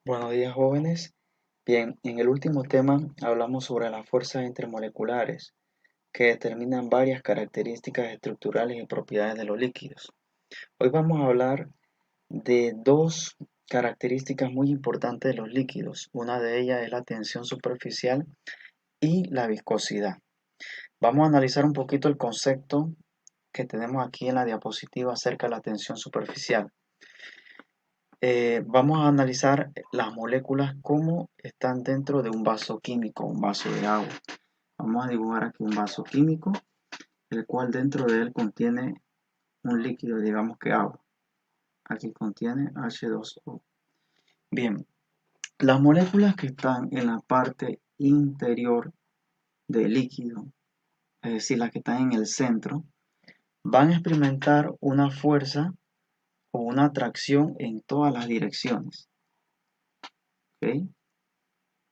Buenos días, jóvenes. Bien, en el último tema hablamos sobre las fuerzas intermoleculares que determinan varias características estructurales y propiedades de los líquidos. Hoy vamos a hablar de dos características muy importantes de los líquidos. Una de ellas es la tensión superficial y la viscosidad. Vamos a analizar un poquito el concepto que tenemos aquí en la diapositiva acerca de la tensión superficial. Vamos a analizar las moléculas como están dentro de un vaso químico, un vaso de agua. Vamos a dibujar aquí un vaso químico, el cual dentro de él contiene un líquido, digamos que agua. Aquí contiene H2O. Bien, las moléculas que están en la parte interior del líquido, es decir, las que están en el centro, van a experimentar una fuerza o una atracción en todas las direcciones. ¿Ok?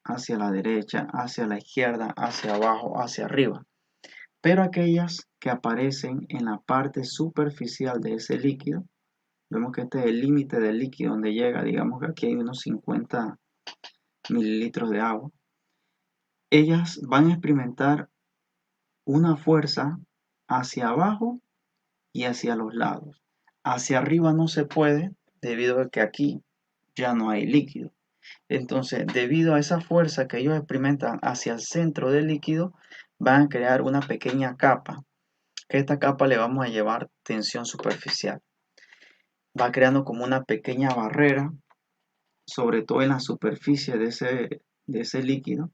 Hacia la derecha, hacia la izquierda, hacia abajo, hacia arriba. Pero aquellas que aparecen en la parte superficial de ese líquido, vemos que este es el límite del líquido donde llega, digamos que aquí hay unos 50 mililitros de agua, ellas van a experimentar una fuerza hacia abajo y hacia los lados. Hacia arriba no se puede debido a que aquí ya no hay líquido. Entonces, debido a esa fuerza que ellos experimentan hacia el centro del líquido, van a crear una pequeña capa, que esta capa le vamos a llevar tensión superficial. Va creando como una pequeña barrera, sobre todo en la superficie de ese líquido,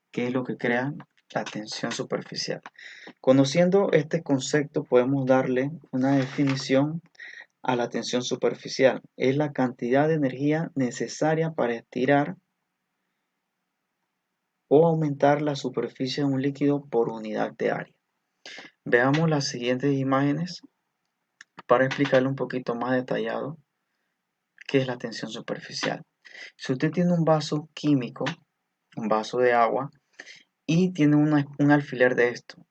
que es lo que crea la tensión superficial. Conociendo este concepto, podemos darle una definición a la tensión superficial. Es la cantidad de energía necesaria para estirar o aumentar la superficie de un líquido por unidad de área. Veamos las siguientes imágenes para explicarle un poquito más detallado qué es la tensión superficial. Si usted tiene un vaso químico, un vaso de agua, y tiene un alfiler de esto,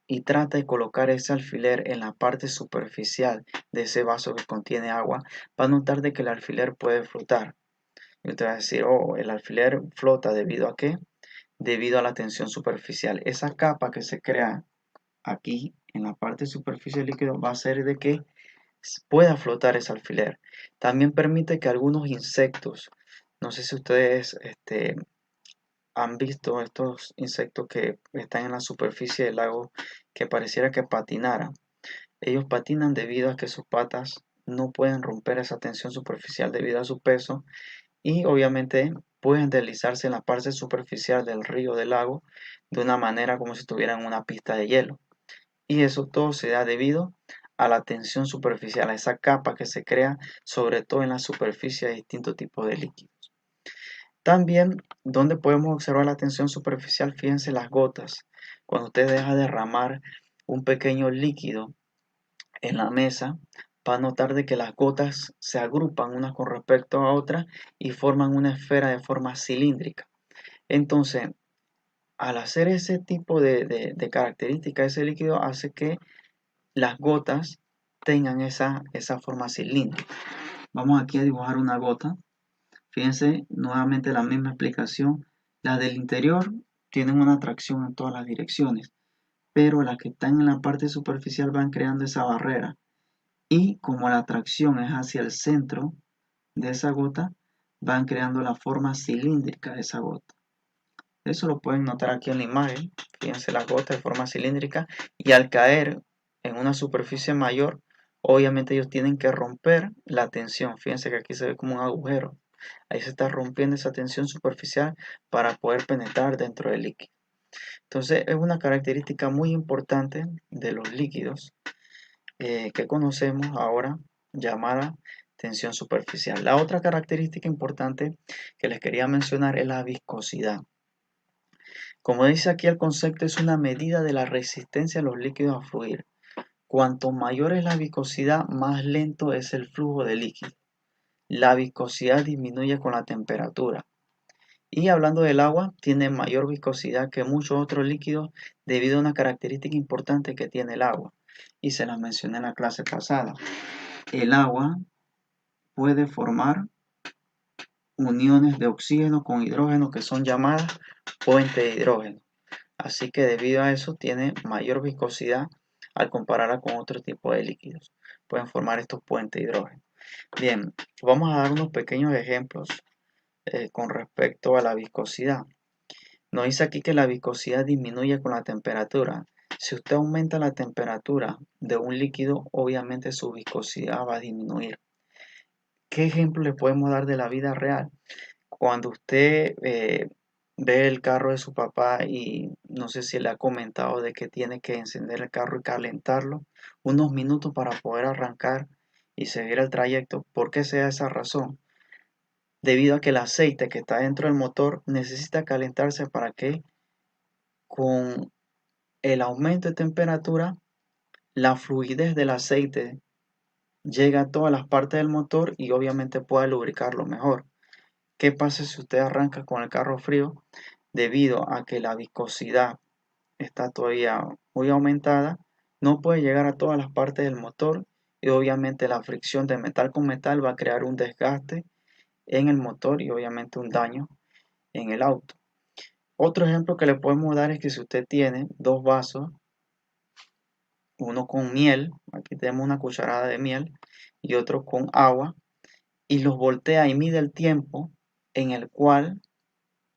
y trata de colocar ese alfiler en la parte superficial de ese vaso que contiene agua, va a notar de que el alfiler puede flotar. Y usted va a decir, oh, el alfiler flota ¿debido a qué? Debido a la tensión superficial. Esa capa que se crea aquí en la parte superficial del líquido va a hacer de que pueda flotar ese alfiler. También permite que algunos insectos, no sé si ustedes han visto estos insectos que están en la superficie del lago que pareciera que patinaran. Ellos patinan debido a que sus patas no pueden romper esa tensión superficial debido a su peso y obviamente pueden deslizarse en la parte superficial del río, del lago, de una manera como si estuvieran en una pista de hielo. Y eso todo se da debido a la tensión superficial, a esa capa que se crea sobre todo en la superficie de distintos tipos de líquidos. También, donde podemos observar la tensión superficial, fíjense las gotas. Cuando usted deja derramar un pequeño líquido en la mesa, va a notar de que las gotas se agrupan unas con respecto a otras y forman una esfera de forma cilíndrica. Entonces, al hacer ese tipo de característica, ese líquido hace que las gotas tengan esa forma cilíndrica. Vamos aquí a dibujar una gota. Fíjense, nuevamente la misma explicación. Las del interior tienen una atracción en todas las direcciones, pero las que están en la parte superficial van creando esa barrera. Y como la atracción es hacia el centro de esa gota, van creando la forma cilíndrica de esa gota. Eso lo pueden notar aquí en la imagen. Fíjense la gota de forma cilíndrica y al caer en una superficie mayor, obviamente ellos tienen que romper la tensión. Fíjense que aquí se ve como un agujero. Ahí se está rompiendo esa tensión superficial para poder penetrar dentro del líquido. Entonces es una característica muy importante de los líquidos que conocemos ahora llamada tensión superficial. La otra característica importante que les quería mencionar es la viscosidad. Como dice aquí el concepto, es una medida de la resistencia de los líquidos a fluir. Cuanto mayor es la viscosidad, más lento es el flujo de líquido. La viscosidad disminuye con la temperatura. Y hablando del agua, tiene mayor viscosidad que muchos otros líquidos debido a una característica importante que tiene el agua. Y se las mencioné en la clase pasada. El agua puede formar uniones de oxígeno con hidrógeno que son llamadas puentes de hidrógeno. Así que debido a eso tiene mayor viscosidad al compararla con otro tipo de líquidos. Pueden formar estos puentes de hidrógeno. Bien, vamos a dar unos pequeños ejemplos con respecto a la viscosidad. Nos dice aquí que la viscosidad disminuye con la temperatura. Si usted aumenta la temperatura de un líquido, obviamente su viscosidad va a disminuir. ¿Qué ejemplo le podemos dar de la vida real? Cuando usted ve el carro de su papá y no sé si le ha comentado de que tiene que encender el carro y calentarlo unos minutos para poder arrancar y seguir el trayecto. ¿Por qué sea esa razón? Debido a que el aceite que está dentro del motor necesita calentarse para que con el aumento de temperatura la fluidez del aceite llegue a todas las partes del motor y obviamente pueda lubricarlo mejor. ¿Qué pasa si usted arranca con el carro frío? Debido a que la viscosidad está todavía muy aumentada, no puede llegar a todas las partes del motor y obviamente la fricción de metal con metal va a crear un desgaste en el motor y obviamente un daño en el auto. Otro ejemplo que le podemos dar es que si usted tiene dos vasos, uno con miel, aquí tenemos una cucharada de miel y otro con agua, y los voltea y mide el tiempo en el cual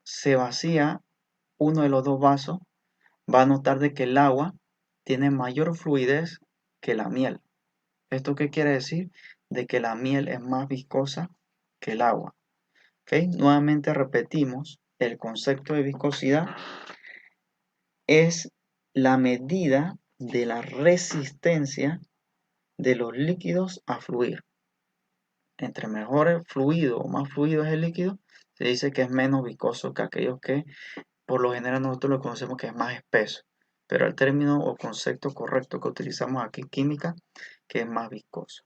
se vacía uno de los dos vasos, va a notar de que el agua tiene mayor fluidez que la miel. ¿Esto qué quiere decir? De que la miel es más viscosa que el agua. ¿Ok? Nuevamente repetimos, el concepto de viscosidad es la medida de la resistencia de los líquidos a fluir. Entre mejor el fluido o más fluido es el líquido, se dice que es menos viscoso que aquellos que por lo general nosotros lo conocemos que es más espeso, pero el término o concepto correcto que utilizamos aquí en química, que es más viscoso.